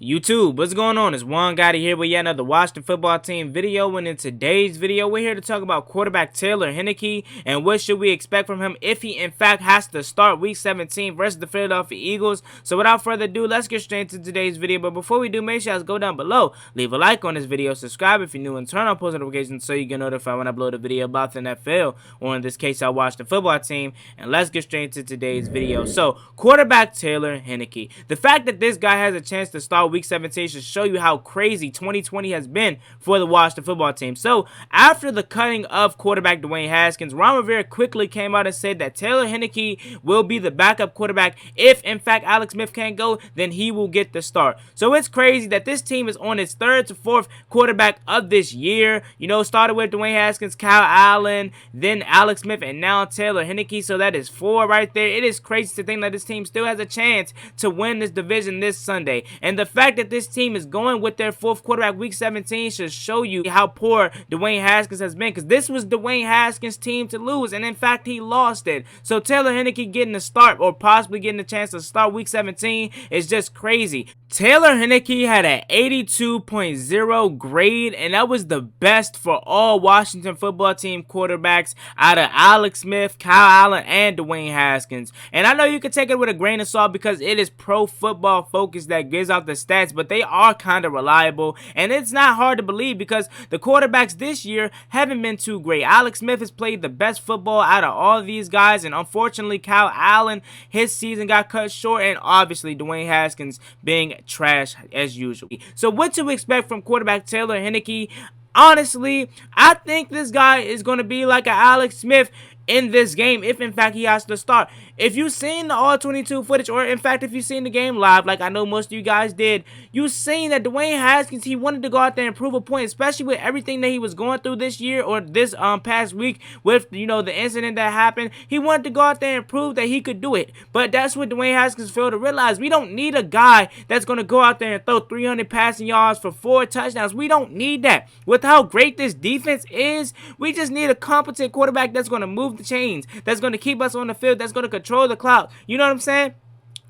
YouTube, what's going on? It's Juan Gotti here with yet another Washington football team video, and in today's video, we're here to talk about quarterback Taylor Heinicke and what should we expect from him if he in fact has to start Week 17 versus the Philadelphia Eagles. So without further ado, let's get straight into today's video. But before we do, make sure you guys go down below, leave a like on this video, subscribe if you're new, and turn on post notifications so you get notified when I upload a video about the NFL, or in this case, our Washington football team. And let's get straight into today's video. So quarterback Taylor Heinicke, the fact that this guy has a chance to start Week 17 should show you how crazy 2020 has been for the Washington football team. So after the cutting of quarterback Dwayne Haskins, Ron Rivera quickly came out and said that Taylor Heinicke will be the backup quarterback. If in fact Alex Smith can't go, then he will get the start. So it's crazy that this team is on its third to fourth quarterback of this year. You know, started with Dwayne Haskins, Kyle Allen, then Alex Smith, and now Taylor Heinicke. So that is four right there. It is crazy to think that this team still has a chance to win this division this Sunday. And the fact that this team is going with their fourth quarterback Week 17 should show you how poor Dwayne Haskins has been, because this was Dwayne Haskins' team to lose, and in fact he lost it. So Taylor Heinicke getting a start, or possibly getting a chance to start Week 17, is just crazy. Taylor Heinicke had an 82.0 grade, and that was the best for all Washington football team quarterbacks out of Alex Smith, Kyle Allen, and Dwayne Haskins. And I know you can take it with a grain of salt because it is Pro Football Focus that gives out the stats, but they are kind of reliable, and it's not hard to believe because the quarterbacks this year haven't been too great. Alex Smith has played the best football out of all of these guys, and unfortunately Kyle Allen, his season got cut short, and obviously Dwayne Haskins being trash as usual. So what to expect from quarterback Taylor Heinicke? Honestly, I think this guy is going to be like an Alex Smith in this game if in fact he has to start. If you've seen the all-22 footage, or in fact if you've seen the game live, like I know most of you guys did, you've seen that Dwayne Haskins, he wanted to go out there and prove a point, especially with everything that he was going through this year, or this past week with, you know, the incident that happened. He wanted to go out there and prove that he could do it. But that's what Dwayne Haskins failed to realize. We don't need a guy that's going to go out there and throw 300 passing yards for 4 touchdowns. We don't need that. With how great this defense is, we just need a competent quarterback that's going to move the chains, that's going to keep us on the field, that's going to control the clock. You know what I'm saying?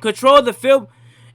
Control the field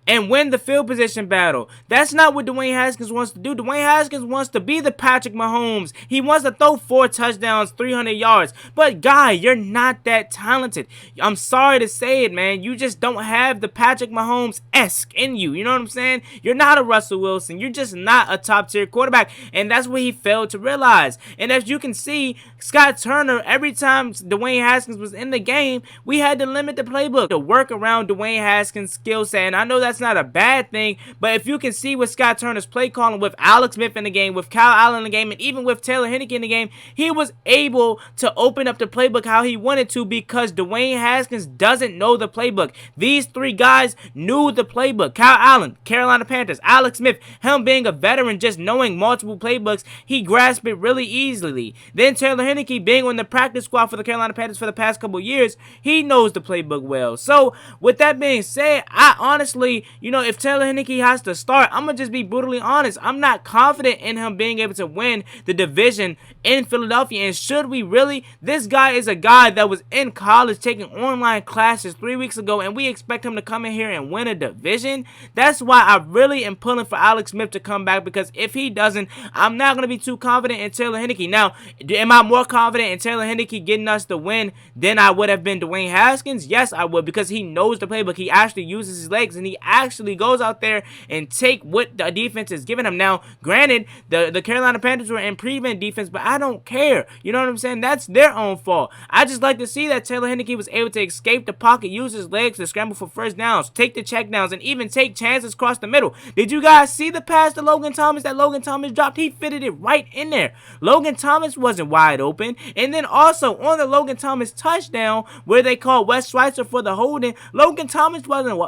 and win the field position battle. That's not what Dwayne Haskins wants to do. Dwayne Haskins wants to be the Patrick Mahomes. He wants to throw 4 touchdowns, 300 yards. But, guy, you're not that talented. I'm sorry to say it, man. You just don't have the Patrick Mahomes-esque in you. You know what I'm saying? You're not a Russell Wilson. You're just not a top-tier quarterback. And that's what he failed to realize. And as you can see, Scott Turner, every time Dwayne Haskins was in the game, we had to limit the playbook to work around Dwayne Haskins' skill set. And I know that's not a bad thing, but if you can see with Scott Turner's play calling, with Alex Smith in the game, with Kyle Allen in the game, and even with Taylor Heinicke in the game, he was able to open up the playbook how he wanted to, because Dwayne Haskins doesn't know the playbook. These 3 guys knew the playbook. Kyle Allen, Carolina Panthers, Alex Smith, him being a veteran, just knowing multiple playbooks, he grasped it really easily. Then Taylor Heinicke, being on the practice squad for the Carolina Panthers for the past couple years, he knows the playbook well. So with that being said, I honestly, you know, if Taylor Heinicke has to start, I'm going to just be brutally honest. I'm not confident in him being able to win the division in Philadelphia. And should we really? This guy is a guy that was in college taking online classes 3 weeks ago, and we expect him to come in here and win a division? That's why I really am pulling for Alex Smith to come back, because if he doesn't, I'm not going to be too confident in Taylor Heinicke. Now, am I more confident in Taylor Heinicke getting us the win than I would have been Dwayne Haskins? Yes, I would, because he knows the playbook. He actually uses his legs, and he actually goes out there and take what the defense is giving him. Now, granted, the Carolina Panthers were in prevent defense, but I don't care. You know what I'm saying? That's their own fault. I just like to see that Taylor Heinicke was able to escape the pocket, use his legs to scramble for first downs, take the check downs, and even take chances across the middle. Did you guys see the pass to Logan Thomas that Logan Thomas dropped? He fitted it right in there. Logan Thomas wasn't wide open. And then also on the Logan Thomas touchdown, where they called Wes Schweitzer for the holding, Logan Thomas wasn't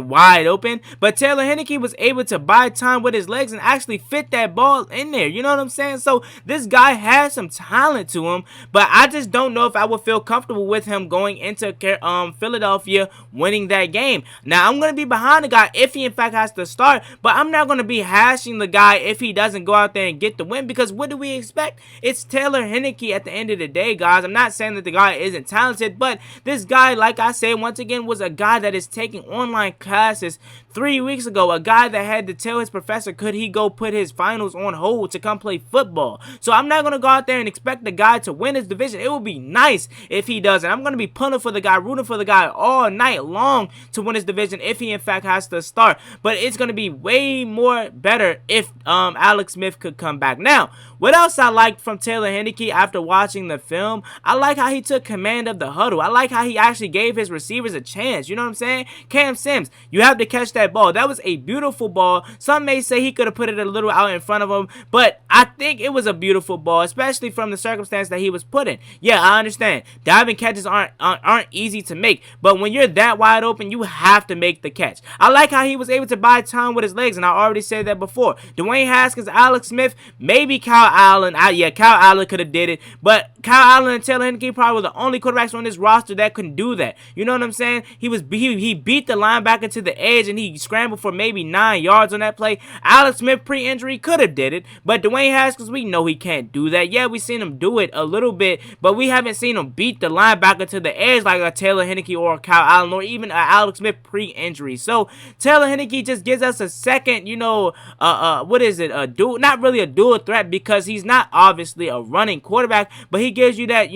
wide open, but Taylor Heinicke was able to buy time with his legs and actually fit that ball in there. You know what I'm saying? So this guy has some talent to him, but I just don't know if I would feel comfortable with him going into Philadelphia winning that game. Now, I'm going to be behind the guy if he in fact has to start, but I'm not going to be hashing the guy if he doesn't go out there and get the win, because what do we expect? It's Taylor Heinicke at the end of the day, guys. I'm not saying that the guy isn't talented, but this guy, like I said, once again, was a guy that is taking online classes 3 weeks ago, a guy that had to tell his professor could he go put his finals on hold to come play football. So I'm not going to go out there and expect the guy to win his division. It would be nice if he does, and I'm going to be pulling for the guy, rooting for the guy all night long to win his division if he in fact has to start. But it's going to be way more better if Alex Smith could come back. Now, what else I liked from Taylor Heinicke after watching the film, I like how he took command of the huddle. I like how he actually gave his receivers a chance. You know what I'm saying? Cam Sims, you have to catch that ball. That was a beautiful ball. Some may say he could have put it a little out in front of him, but I think it was a beautiful ball, especially from the circumstance that he was put in. Yeah, I understand. Diving catches aren't easy to make, but when you're that wide open, you have to make the catch. I like how he was able to buy time with his legs, and I already said that before. Dwayne Haskins, Alex Smith, maybe Kyle Allen. Yeah, Kyle Allen could have did it, but Kyle Allen and Taylor Heinicke probably were the only quarterbacks on this roster that couldn't do that. You know what I'm saying? He beat the linebacker to the edge, and he scrambled for maybe 9 yards on that play. Alex Smith pre-injury could have did it, but Dwayne Haskins, we know he can't do that. Yeah, we seen him do it a little bit, but we haven't seen him beat the linebacker to the edge like a Taylor Heinicke or a Kyle Allen or even a Alex Smith pre-injury. So Taylor Heinicke just gives us a second, what is it? Not really a dual threat, because he's not obviously a running quarterback, but he gives you that,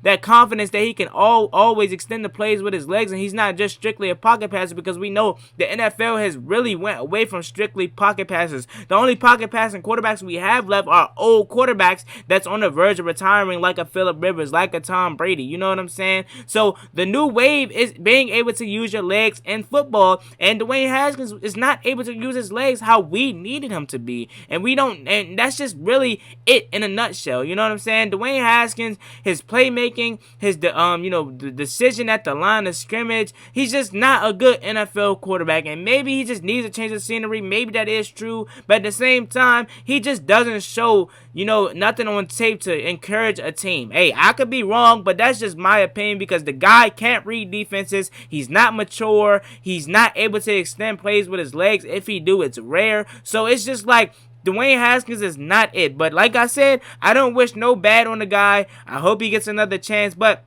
that confidence that he can always extend the plays with his legs, and he's not just strictly a pocket passer, because we know the NFL has really went away from strictly pocket passers. The only pocket passing quarterbacks we have left are old quarterbacks that's on the verge of retiring, like a Phillip Rivers, like a Tom Brady. You know what I'm saying? So the new wave is being able to use your legs in football, and Dwayne Haskins is not able to use his legs how we needed him to be, and that's just really it in a nutshell. You know what I'm saying? Dwayne Haskins, his playmaking, the decision at the line of scrimmage, he's just not a good NFL quarterback, and maybe he just needs to change the scenery. Maybe that is true, but at the same time, he just doesn't show, nothing on tape to encourage a team. Hey, I could be wrong, but that's just my opinion, because the guy can't read defenses. He's not mature. He's not able to extend plays with his legs. If he do, it's rare. So it's just like, Dwayne Haskins is not it. But like I said, I don't wish no bad on the guy. I hope he gets another chance. But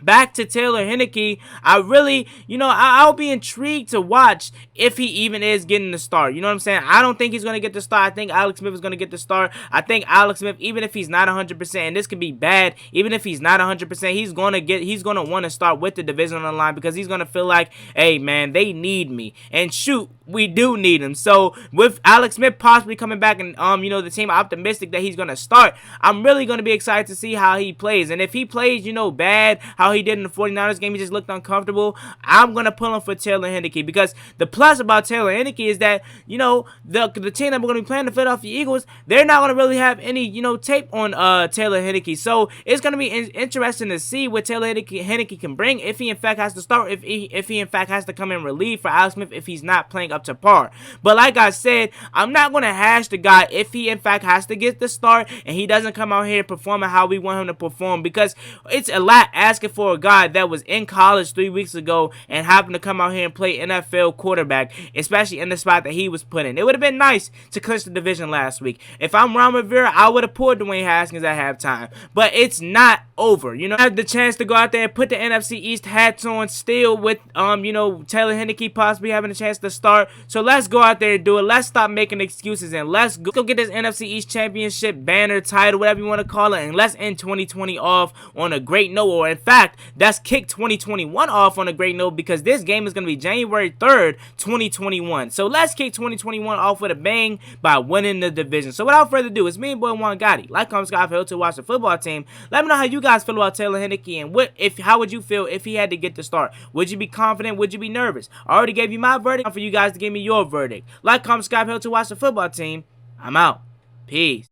back to Taylor Heinicke, I really, I'll be intrigued to watch if he even is getting the start. You know what I'm saying? I don't think he's going to get the start. I think Alex Smith is going to get the start. I think Alex Smith, even if he's not 100%, and this could be bad, even if he's not 100%, he's going to want to start with the division on the line, because he's going to feel like, hey, man, they need me. And shoot, we do need him. So with Alex Smith possibly coming back and, the team optimistic that he's going to start, I'm really going to be excited to see how he plays. And if he plays, bad, how he did in the 49ers game, he just looked uncomfortable, I'm going to pull him for Taylor Heinicke, because the plus about Taylor Heinicke is that, the team that we're going to be playing, the Philadelphia Eagles, they're not going to really have any, tape on Taylor Heinicke. So it's going to be interesting to see what Taylor Heinicke can bring, if he in fact has to start, if he in fact has to come in relief for Alex Smith if he's not playing up to par. But like I said, I'm not going to hash the guy if he in fact has to get the start and he doesn't come out here performing how we want him to perform, because it's a lot asking for a guy that was in college 3 weeks ago and happened to come out here and play NFL quarterback, especially in the spot that he was put in. It would have been nice to clinch the division last week. If I'm Ron Rivera, I would have pulled Dwayne Haskins at halftime, but it's not over. I have the chance to go out there and put the NFC East hats on still with, Taylor Heinicke possibly having a chance to start. So let's go out there and do it. Let's stop making excuses, and let's go get this NFC East championship banner, title, whatever you want to call it, and let's end 2020 off on a great note, or in fact, let's kick 2021 off on a great note, because this game is going to be January 3rd, 2021. So let's kick 2021 off with a bang by winning the division. So without further ado, it's me and boy Juan Gotti. Like, comment, subscribe, to watch the football team. Let me know how you guys feel about Taylor Heinicke, and how would you feel if he had to get the start? Would you be confident? Would you be nervous? I already gave you my verdict. For you guys to give me your verdict. Like, comment, subscribe, to watch the football team. I'm out. Peace.